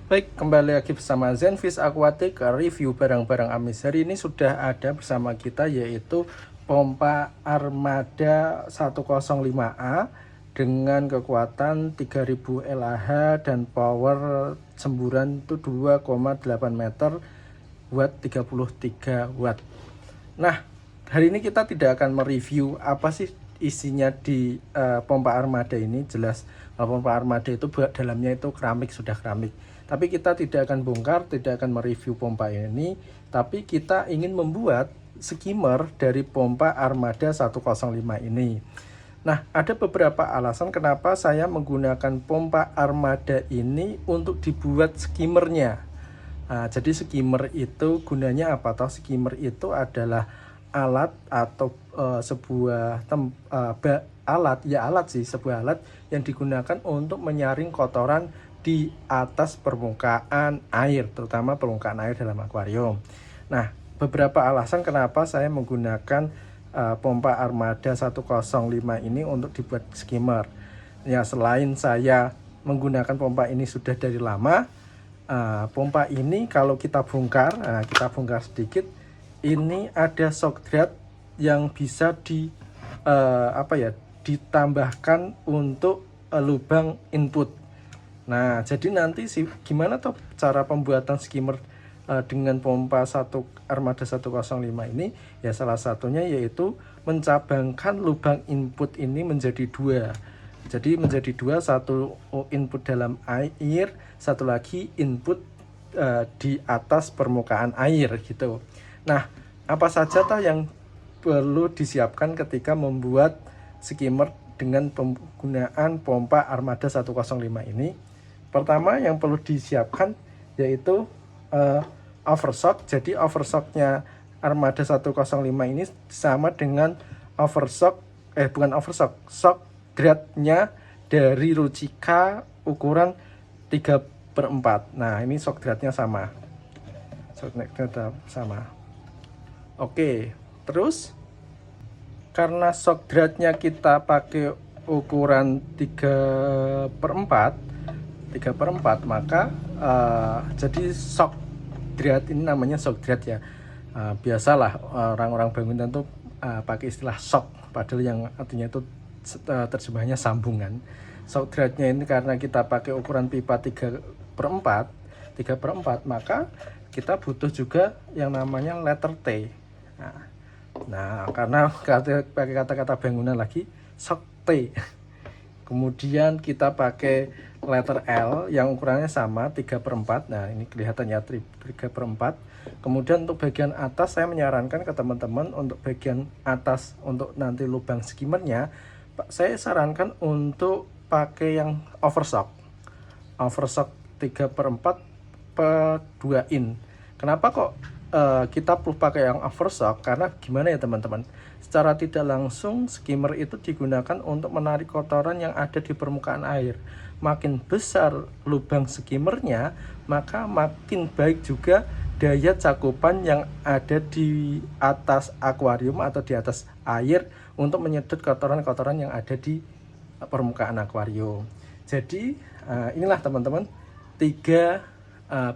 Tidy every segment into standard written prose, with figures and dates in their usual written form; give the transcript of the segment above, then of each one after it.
Baik, kembali lagi bersama Zenfish Aquatic review barang-barang amis. Hari ini sudah ada bersama kita yaitu pompa Armada 105A dengan kekuatan 3000 LAH dan power semburan itu 2,8 meter watt 33 watt. Nah, hari ini kita tidak akan mereview apa sih isinya di pompa Armada ini. Jelas pompa Armada itu dalamnya itu keramik, sudah keramik. Tapi kita tidak akan bongkar, tidak akan mereview pompa ini, tapi kita ingin membuat skimmer dari pompa Armada 105 ini. Nah, ada beberapa alasan kenapa saya menggunakan pompa Armada ini untuk dibuat skimmernya. Nah, jadi skimmer itu gunanya apa? Atau skimmer itu adalah alat atau sebuah sebuah alat yang digunakan untuk menyaring kotoran di atas permukaan air, terutama permukaan air dalam akuarium. Nah, beberapa alasan kenapa saya menggunakan pompa Armada 105 ini untuk dibuat skimmer. Ya, selain saya menggunakan pompa ini sudah dari lama, pompa ini kalau kita bongkar sedikit, ini ada shock draft yang bisa ditambahkan untuk lubang input. Nah, jadi nanti gimana tuh cara pembuatan skimmer dengan pompa Armada 105 ini? Ya, salah satunya yaitu mencabangkan lubang input ini menjadi dua. Jadi menjadi dua, satu input dalam air, satu lagi input di atas permukaan air gitu. Nah, apa saja tuh yang perlu disiapkan ketika membuat skimmer dengan penggunaan pompa Armada 105 ini? Pertama yang perlu disiapkan yaitu overshock. Jadi overshocknya Armada 105 ini sama dengan shock dratnya dari Ruchika ukuran 3/4. Nah, ini shock dratnya sama. Oke, terus karena shock dratnya kita pakai ukuran 3/4, maka jadi shock drat ini namanya shock drat ya. Biasalah orang-orang bangunan tuh pakai istilah shock, padahal yang artinya itu terjemahnya sambungan. Shock dratnya ini karena kita pakai ukuran pipa 3/4, maka kita butuh juga yang namanya letter T. Nah, karena pakai kata-kata bangunan lagi, shock T. Kemudian kita pakai letter L yang ukurannya sama 3/4. Nah, ini kelihatannya 3/4. Kemudian untuk bagian atas saya menyarankan ke teman-teman untuk bagian atas untuk nanti lubang skimmernya, saya sarankan untuk pakai yang overshock 3/4 per 2 in. Kenapa kok kita perlu pakai yang overshock? Karena gimana ya teman-teman, secara tidak langsung skimmer itu digunakan untuk menarik kotoran yang ada di permukaan air. Makin besar lubang skimmernya, maka makin baik juga daya cakupan yang ada di atas akuarium atau di atas air untuk menyedot kotoran-kotoran yang ada di permukaan akuarium. Jadi inilah teman-teman 3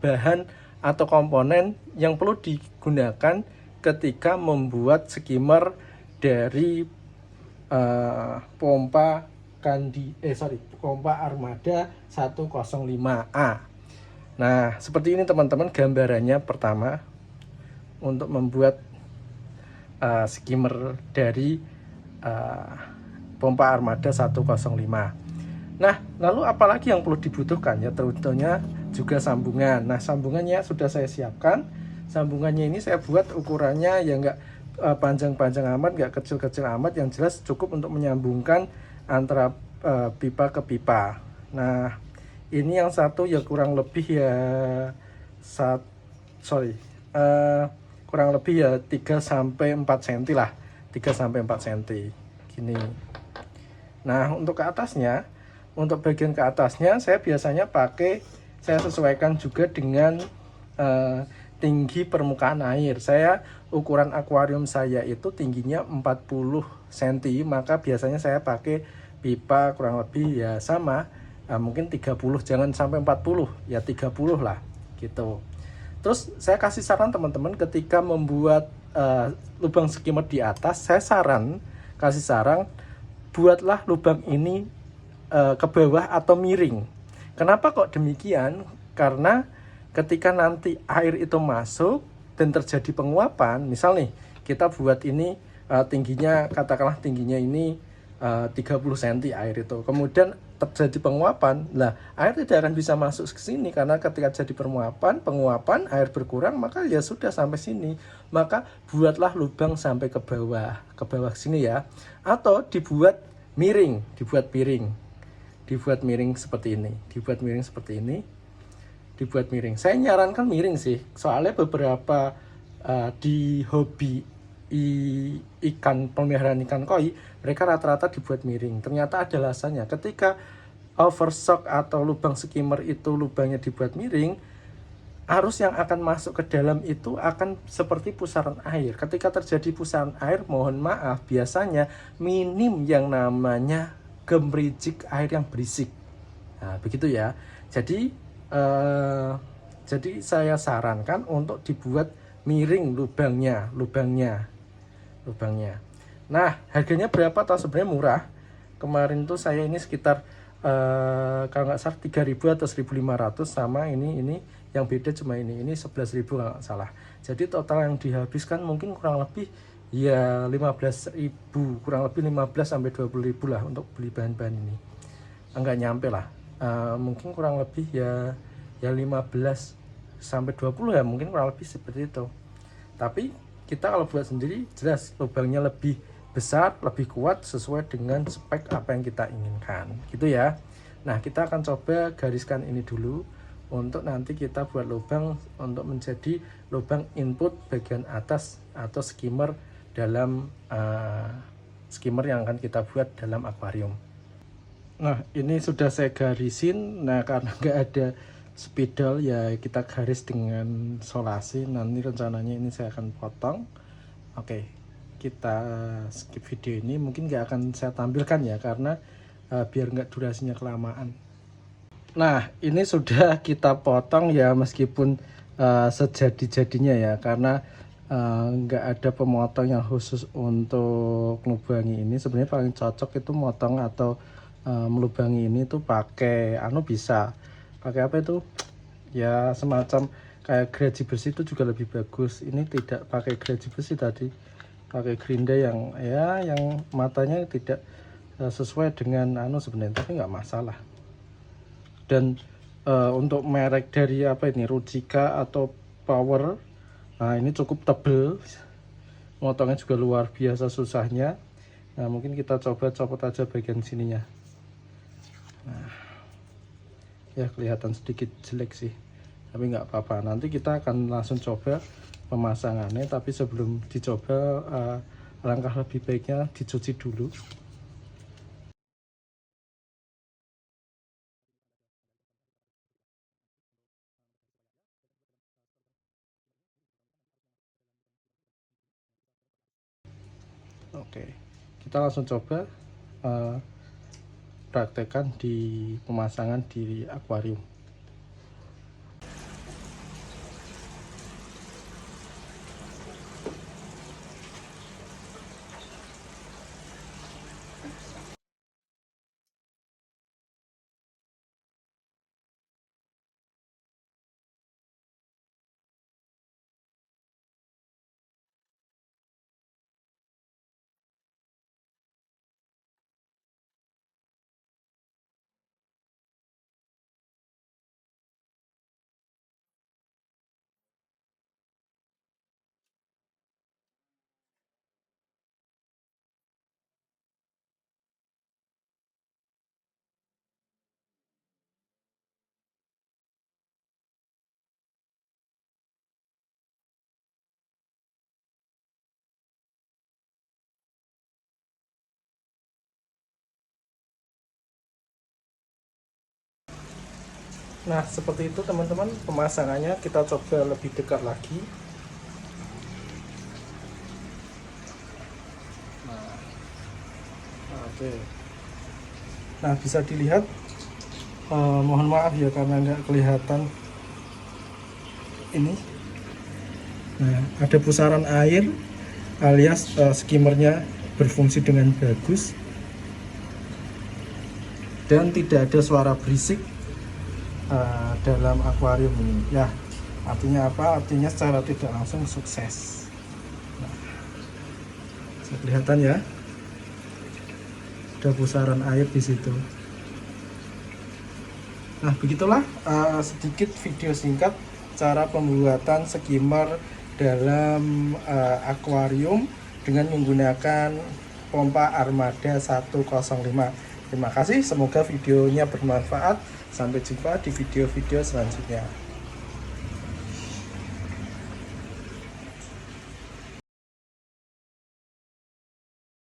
bahan atau komponen yang perlu digunakan ketika membuat skimmer dari pompa Armada 105A. Nah, seperti ini teman-teman gambarannya. Pertama, untuk membuat skimmer dari pompa Armada 105. Nah, lalu apalagi yang perlu dibutuhkan ya, tentunya juga sambungan. Nah, sambungannya sudah saya siapkan. Sambungannya ini saya buat ukurannya ya nggak panjang-panjang amat, nggak kecil-kecil amat, yang jelas cukup untuk menyambungkan antara pipa ke pipa. Nah, ini yang satu ya kurang lebih ya kurang lebih ya 3-4 cm lah, 3-4 cm gini. Nah, untuk bagian ke atasnya saya biasanya saya sesuaikan juga dengan tinggi permukaan air. Ukuran akuarium saya itu tingginya 40 cm, maka biasanya saya pakai pipa kurang lebih ya sama mungkin 30, jangan sampai 40, ya 30 lah gitu. Terus saya kasih saran teman-teman, ketika membuat lubang skimmer di atas, saya kasih saran buatlah lubang ini ke bawah atau miring. Kenapa kok demikian? Karena ketika nanti air itu masuk dan terjadi penguapan, misal nih kita buat ini tingginya, katakanlah tingginya ini 30 cm air itu, kemudian terjadi penguapan, lah air tidak akan bisa masuk ke sini, karena ketika jadi penguapan air berkurang, maka ya sudah sampai sini. Maka buatlah lubang sampai ke bawah sini ya, atau dibuat miring, dibuat miring seperti ini, dibuat miring. Saya nyarankan miring sih, soalnya beberapa di hobi ikan, pemeliharaan ikan koi, mereka rata-rata dibuat miring. Ternyata ada alasannya. Ketika overstock atau lubang skimmer itu lubangnya dibuat miring, arus yang akan masuk ke dalam itu akan seperti pusaran air. Ketika terjadi pusaran air, mohon maaf, biasanya minim yang namanya gemericik air yang berisik. Nah, begitu ya. Jadi saya sarankan untuk dibuat miring lubangnya. Nah, harganya berapa? Atau sebenarnya murah. Kemarin tuh saya ini sekitar kalau nggak salah 3.000 atau 1.500, sama ini yang beda cuma ini 11.000 kalau nggak salah. Jadi total yang dihabiskan mungkin kurang lebih ya 15.000, kurang lebih 15 sampai 20.000 lah untuk beli bahan-bahan ini. Enggak nyampe lah. Mungkin kurang lebih ya 15 sampai 20 ya, mungkin kurang lebih seperti itu. Tapi kita kalau buat sendiri jelas lubangnya lebih besar, lebih kuat sesuai dengan spek apa yang kita inginkan, gitu ya. Nah, kita akan coba gariskan ini dulu untuk nanti kita buat lubang untuk menjadi lubang input bagian atas atau skimmer dalam skimmer yang akan kita buat dalam akuarium. Nah, ini sudah saya garisin. Nah, karena nggak ada spidol ya kita garis dengan solasi. Nanti rencananya ini saya akan potong. Oke, kita skip video ini, mungkin nggak akan saya tampilkan ya, karena biar nggak durasinya kelamaan. Nah, ini sudah kita potong ya, meskipun sejadi-jadinya ya, karena nggak ada pemotong yang khusus untuk melubangi ini. Sebenarnya paling cocok itu motong atau melubangi ini tuh pakai bisa pakai apa itu ya, semacam kayak gergaji besi itu juga lebih bagus. Ini tidak pakai gergaji besi tadi, pakai gerinda yang matanya tidak sesuai dengan sebenarnya, tapi nggak masalah. Dan untuk merek dari apa ini, Rujika atau Power, nah ini cukup tebel, motongnya juga luar biasa susahnya. Nah, mungkin kita coba copot aja bagian sininya. Nah, ya kelihatan sedikit jelek sih, tapi nggak apa-apa, nanti kita akan langsung coba pemasangannya. Tapi sebelum dicoba, langkah lebih baiknya dicuci dulu. Oke, kita langsung coba praktekkan di pemasangan di akuarium. Nah, seperti itu teman-teman pemasangannya. Kita coba lebih dekat lagi. Nah, oke. Nah, bisa dilihat Mohon maaf ya karena nggak kelihatan ini. Nah, ada pusaran air alias skimmernya berfungsi dengan bagus dan tidak ada suara berisik dalam akuarium ini ya. Artinya apa? Artinya secara tidak langsung sukses. Nah, bisa kelihatan ya, ada pusaran air di situ. Nah, begitulah sedikit video singkat cara pembuatan skimmer dalam akuarium dengan menggunakan pompa Armada 105. Terima kasih, semoga videonya bermanfaat. Sampai jumpa di video-video selanjutnya.